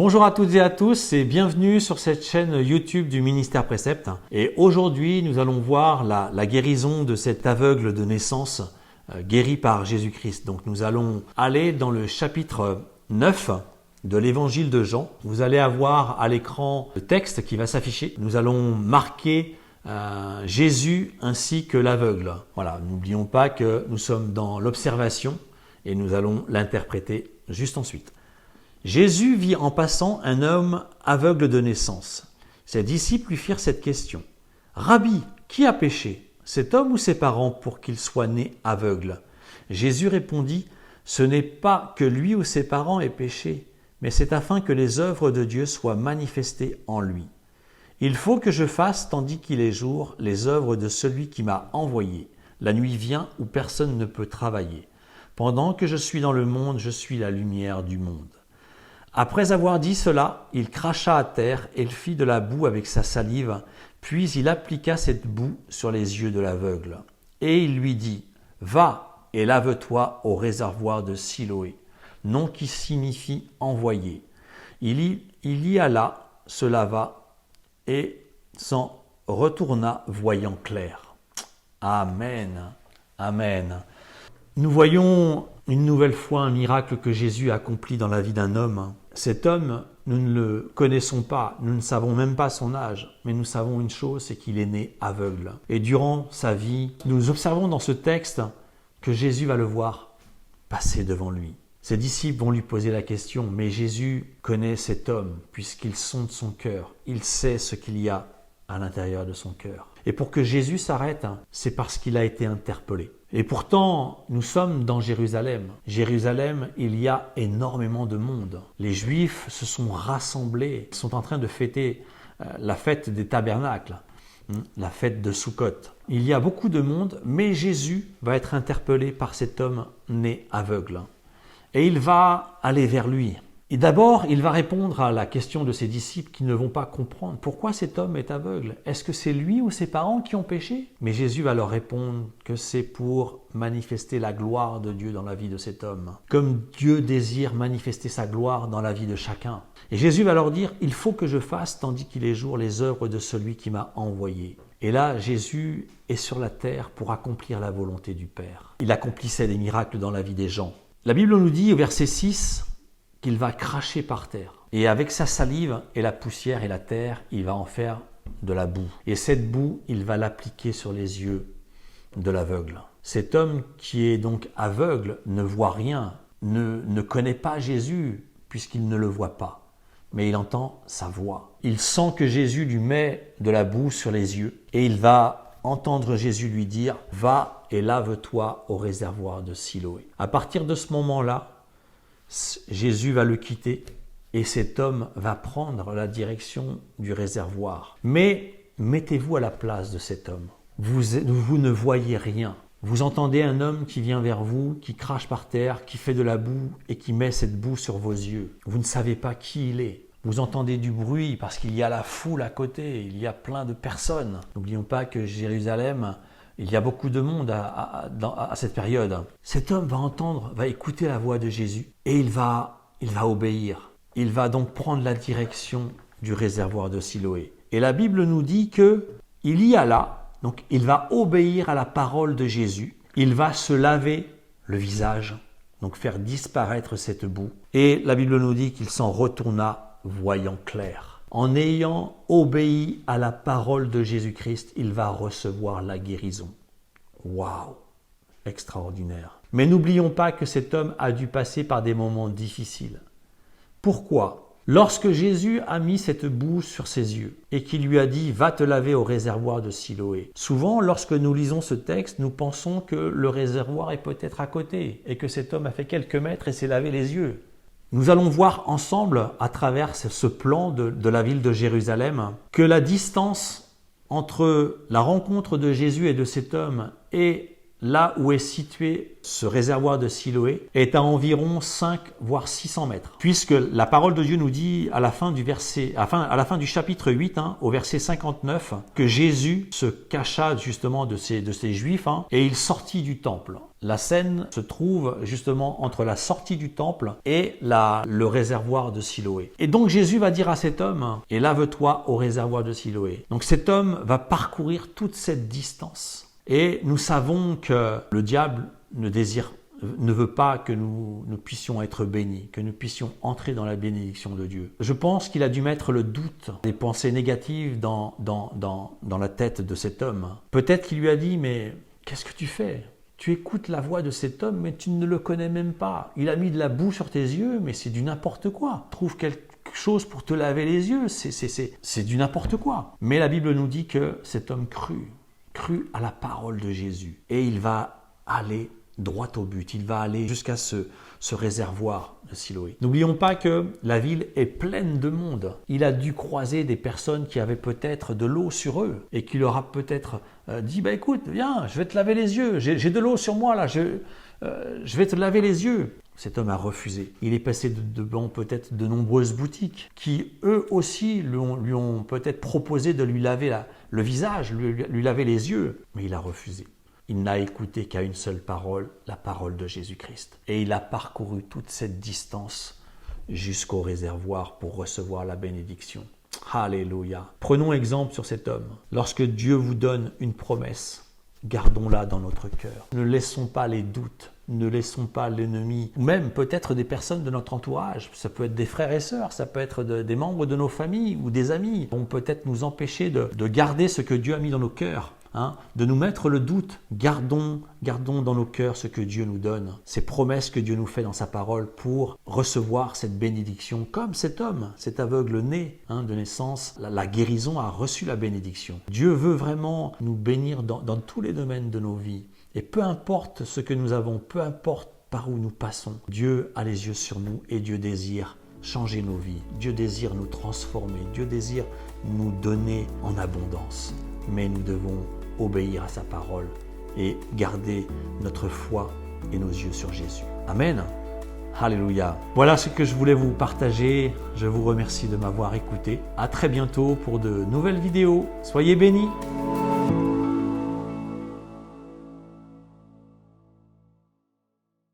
Bonjour à toutes et à tous et bienvenue sur cette chaîne YouTube du Ministère Précepte. Et aujourd'hui, nous allons voir la guérison de cet aveugle de naissance guéri par Jésus-Christ. Donc nous allons aller dans le chapitre 9 de l'évangile de Jean. Vous allez avoir à l'écran le texte qui va s'afficher. Nous allons marquer Jésus ainsi que l'aveugle. Voilà, n'oublions pas que nous sommes dans l'observation et nous allons l'interpréter juste ensuite. Jésus vit en passant un homme aveugle de naissance. Ses disciples lui firent cette question. « Rabbi, qui a péché, cet homme ou ses parents pour qu'il soit né aveugle ?» Jésus répondit « Ce n'est pas que lui ou ses parents aient péché, mais c'est afin que les œuvres de Dieu soient manifestées en lui. Il faut que je fasse, tandis qu'il est jour, les œuvres de celui qui m'a envoyé. La nuit vient où personne ne peut travailler. Pendant que je suis dans le monde, je suis la lumière du monde. » Après avoir dit cela, il cracha à terre et il fit de la boue avec sa salive, puis il appliqua cette boue sur les yeux de l'aveugle. Et il lui dit « Va et lave-toi au réservoir de Siloé », nom qui signifie « envoyé ». Il y alla, se lava et s'en retourna voyant clair. Amen. Amen. Nous voyons une nouvelle fois un miracle que Jésus accomplit dans la vie d'un homme. Cet homme, nous ne le connaissons pas, nous ne savons même pas son âge, mais nous savons une chose, c'est qu'il est né aveugle. Et durant sa vie, nous observons dans ce texte que Jésus va le voir passer devant lui. Ses disciples vont lui poser la question, mais Jésus connaît cet homme puisqu'il sonde son cœur, il sait ce qu'il y a à l'intérieur de son cœur. Et pour que Jésus s'arrête, c'est parce qu'il a été interpellé. Et pourtant, nous sommes dans Jérusalem. Jérusalem, il y a énormément de monde. Les Juifs se sont rassemblés, ils sont en train de fêter la fête des tabernacles, la fête de Sukkot. Il y a beaucoup de monde, mais Jésus va être interpellé par cet homme né aveugle. Et il va aller vers lui. Et d'abord, il va répondre à la question de ses disciples qui ne vont pas comprendre pourquoi cet homme est aveugle. Est-ce que c'est lui ou ses parents qui ont péché? Mais Jésus va leur répondre que c'est pour manifester la gloire de Dieu dans la vie de cet homme. Comme Dieu désire manifester sa gloire dans la vie de chacun. Et Jésus va leur dire, il faut que je fasse, tandis qu'il est jour, les œuvres de celui qui m'a envoyé. Et là, Jésus est sur la terre pour accomplir la volonté du Père. Il accomplissait des miracles dans la vie des gens. La Bible nous dit au verset 6, qu'il va cracher par terre. Et avec sa salive et la poussière et la terre, il va en faire de la boue. Et cette boue, il va l'appliquer sur les yeux de l'aveugle. Cet homme qui est donc aveugle ne voit rien, ne connaît pas Jésus puisqu'il ne le voit pas. Mais il entend sa voix. Il sent que Jésus lui met de la boue sur les yeux et il va entendre Jésus lui dire « Va et lave-toi au réservoir de Siloé ». À partir de ce moment-là, Jésus va le quitter et cet homme va prendre la direction du réservoir. Mais mettez-vous à la place de cet homme. Vous ne voyez rien. Vous entendez un homme qui vient vers vous, qui crache par terre, qui fait de la boue et qui met cette boue sur vos yeux. Vous ne savez pas qui il est. Vous entendez du bruit parce qu'il y a la foule à côté, il y a plein de personnes. N'oublions pas que Jérusalem, il y a beaucoup de monde à cette période. Cet homme va écouter la voix de Jésus et il va obéir. Il va donc prendre la direction du réservoir de Siloé. Et la Bible nous dit qu'il y alla, donc il va obéir à la parole de Jésus. Il va se laver le visage, donc faire disparaître cette boue. Et la Bible nous dit qu'il s'en retourna voyant clair. En ayant obéi à la parole de Jésus-Christ, il va recevoir la guérison. Waouh! Extraordinaire. Mais n'oublions pas que cet homme a dû passer par des moments difficiles. Pourquoi? Lorsque Jésus a mis cette boue sur ses yeux et qu'il lui a dit « Va te laver au réservoir de Siloé ». Souvent, lorsque nous lisons ce texte, nous pensons que le réservoir est peut-être à côté et que cet homme a fait quelques mètres et s'est lavé les yeux. Nous allons voir ensemble, à travers ce plan de la ville de Jérusalem, que la distance entre la rencontre de Jésus et de cet homme et là où est situé ce réservoir de Siloé est à environ 5 voire 600 mètres. Puisque la parole de Dieu nous dit à la fin du chapitre 8, au verset 59, que Jésus se cacha justement de ces Juifs et il sortit du temple. La scène se trouve justement entre la sortie du temple et le réservoir de Siloé. Et donc Jésus va dire à cet homme, et lave-toi au réservoir de Siloé. Donc cet homme va parcourir toute cette distance. Et nous savons que le diable ne veut pas que nous puissions être bénis, que nous puissions entrer dans la bénédiction de Dieu. Je pense qu'il a dû mettre le doute, des pensées négatives dans la tête de cet homme. Peut-être qu'il lui a dit, mais qu'est-ce que tu fais ? Tu écoutes la voix de cet homme, mais tu ne le connais même pas. Il a mis de la boue sur tes yeux, mais c'est du n'importe quoi. Trouve quelque chose pour te laver les yeux, c'est du n'importe quoi. Mais la Bible nous dit que cet homme crut à la parole de Jésus. Et il va aller droit au but. Il va aller jusqu'à ce réservoir de Siloé. N'oublions pas que la ville est pleine de monde. Il a dû croiser des personnes qui avaient peut-être de l'eau sur eux et qui leur a peut-être dit, écoute, viens, je vais te laver les yeux. J'ai de l'eau sur moi là, je vais te laver les yeux. Cet homme a refusé. Il est passé devant peut-être de nombreuses boutiques qui, eux aussi, lui ont peut-être proposé de lui laver le visage, lui laver les yeux. Mais il a refusé. Il n'a écouté qu'à une seule parole, la parole de Jésus-Christ. Et il a parcouru toute cette distance jusqu'au réservoir pour recevoir la bénédiction. Alléluia. Prenons exemple sur cet homme. Lorsque Dieu vous donne une promesse, gardons-la dans notre cœur. Ne laissons pas les doutes, ne laissons pas l'ennemi, ou même peut-être des personnes de notre entourage. Ça peut être des frères et sœurs, ça peut être des membres de nos familles ou des amis, vont peut-être nous empêcher de garder ce que Dieu a mis dans nos cœurs. De nous mettre le doute. Gardons dans nos cœurs ce que Dieu nous donne, ces promesses que Dieu nous fait dans sa parole pour recevoir cette bénédiction comme cet homme, cet aveugle né de naissance. La guérison a reçu la bénédiction. Dieu veut vraiment nous bénir dans tous les domaines de nos vies. Et peu importe ce que nous avons, peu importe par où nous passons, Dieu a les yeux sur nous et Dieu désire changer nos vies. Dieu désire nous transformer. Dieu désire nous donner en abondance. Mais nous devons obéir à sa parole et garder notre foi et nos yeux sur Jésus. Amen. Alléluia. Voilà ce que je voulais vous partager. Je vous remercie de m'avoir écouté. À très bientôt pour de nouvelles vidéos. Soyez bénis.